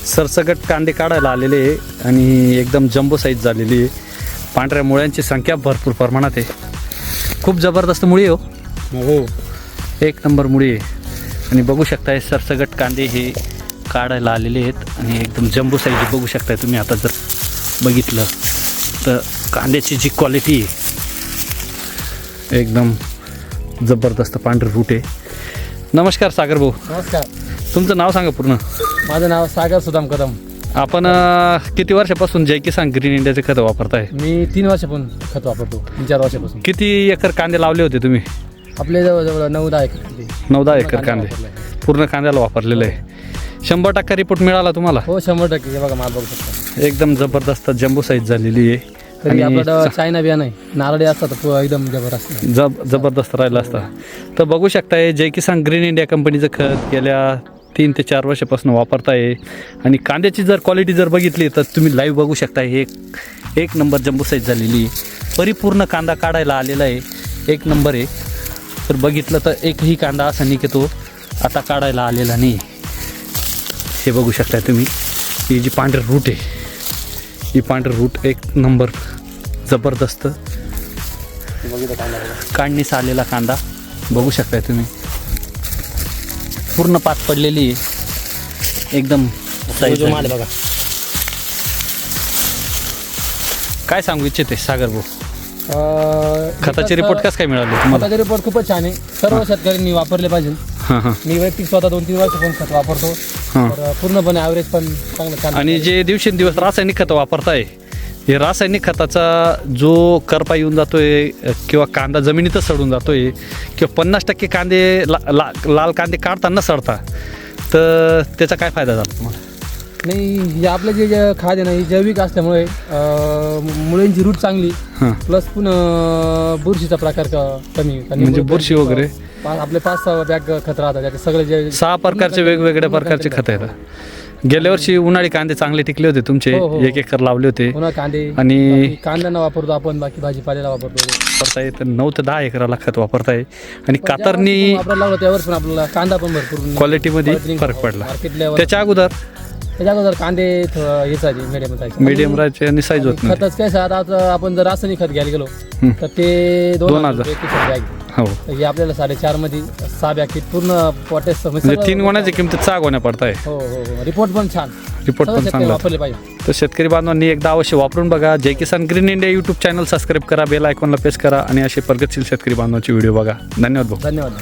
सरसगट कांदे काढायला आलेले आहे आणि एकदम जम्बो साईज झालेली आहे. पांढऱ्या मुळ्यांची संख्या भरपूर प्रमाणात आहे. खूप जबरदस्त मुळी हो. हो, एक नंबर मुळी आहे. आणि बघू शकताय सरसगट कांदे हे काढायला आलेले आहेत आणि एकदम जम्बो साईज बघू शकताय तुम्ही. आता जर बघितलं तर कांद्याची जी क्वालिटी आहे एकदम जबरदस्त पांढरे रूट आहे. नमस्कार सागर भाऊ, नमस्कार. तुमचं नाव सांगा पूर्ण. माझं नाव सागर सुदाम कदम. आपण किती वर्षापासून जय किसान ग्रीन इंडियाचे खतं वापरताय? मी 3 वर्षापासून खत वापरतो, 3-4 वर्षापासून. किती एकर कांदे लावले होते तुम्ही? आपले जवळजवळ 9-10 एकर. 9-10 एकर कांदे पूर्ण कांद्याला वापरलेलं आहे. 100% रिपोर्ट मिळाला तुम्हाला? हो, 100%. हे बघा माल बघू शकता, एकदम जबरदस्त जम्बो साईज झालेली आहे. तरी आपलं चायना बिया नाही, नारळी असतात तर एकदम जबरदस्त जबरदस्त राहिला असता. तर बघू शकताय जय किसान ग्रीन इंडिया कंपनीचं खत गेल्या 3 ते 4 वर्षापासून वापरताय. आणि कांद्याची जर क्वालिटी जर बघितली तर तुम्ही लाईव्ह बघू शकताय. एक नंबर जम्बो साईज झालेली आहे. परिपूर्ण कांदा काढायला आलेला आहे. एक नंबर आहे. तर बघितलं तर एकही कांदा असा नाही की तो आता काढायला आलेला नाही. हे बघू शकताय तुम्ही. ही जी पांढरी रूट आहे, ही पांढरी रूट एक नंबर जबरदस्त काढणीस आलेला कांदा बघू शकताय तुम्ही. पूर्ण पात पडलेली आहे. एकदम साईज माल बघा. काय सांगू इच्छिते सागर भाऊ? खताचे रिपोर्ट कसं काय मिळाले तुम्हाला? खताचे रिपोर्ट खूपच छान आहे. सर्व शेतकऱ्यांनी वापरले पाहिजे. हां हां. मी वैयक्तिक स्वतः 2-3 वर्षापासून खत वापरतो. हां. तर पूर्णपणे ॲव्हरेज पण चांगलं छान. आणि जे दिवसेंदिवस रासायनिक खतं वापरताय, हे रासायनिक खताचा जो करपा येऊन जातोय किंवा कांदा जमिनीतच सडून जातोय किंवा 50% कांदे लाल कांदे काढताना सडता, तर त्याचा काय फायदा झाला तुम्हाला? नाही, हे आपलं जे खाद आहे ना, ही जैविक असल्यामुळे मुळ्यांची रूट चांगली, हां. प्लस पुन्हा बुरशीचा प्रकार कमी. म्हणजे बुरशी वगैरे आपले 5-6 बॅग खत राहतात, त्याचे सगळे जे 6 प्रकारचे वेगवेगळ्या प्रकारचे खत आहेत. गेल्या वर्षी उन्हाळी कांदे चांगले टिकले होते तुमचे. हो, हो. 1 एकर लावले होते. पुन्हा कांदे आणि कांद्यांना वापरतो आपण, बाकी भाजीपाल्याला वापरतो. वापरताय तर 9 ते 10 एकराला खत वापरताय. आणि कातरणी वापरायला लागलो त्यावर पण आपल्याला कांदा पण भरपूर क्वालिटीमध्ये फरक पडला. मार्केट लेवल त्याच्या अगोदर कांदे यायचे मीडियम राहायचे आणि साईज होत नाही. खतच काय सर, आता आपण जर रासायनिक खत घ्यायला गेलो तर ते 2000 बॅग. हो. हे आपल्याला 4.5 मध्ये 6 बॅग पूर्ण पोटॅश म्हणजे 3 गोण्याची किंमत 6 गोण्या पडताय. हो हो. रिपोर्ट पण छान, रिपोर्ट पण चांगला वापरले पाहिजे. तर शेतकरी बांधवांनी एकदा अवश्य वापरून बघा. Jai Kisan green India YouTube channel subscribe करा, बेल आयकॉनला प्रेस करा आणि असे प्रगतशील शेतकरी बांधवांचे व्हिडिओ बघा. धन्यवाद भाऊ. धन्यवाद.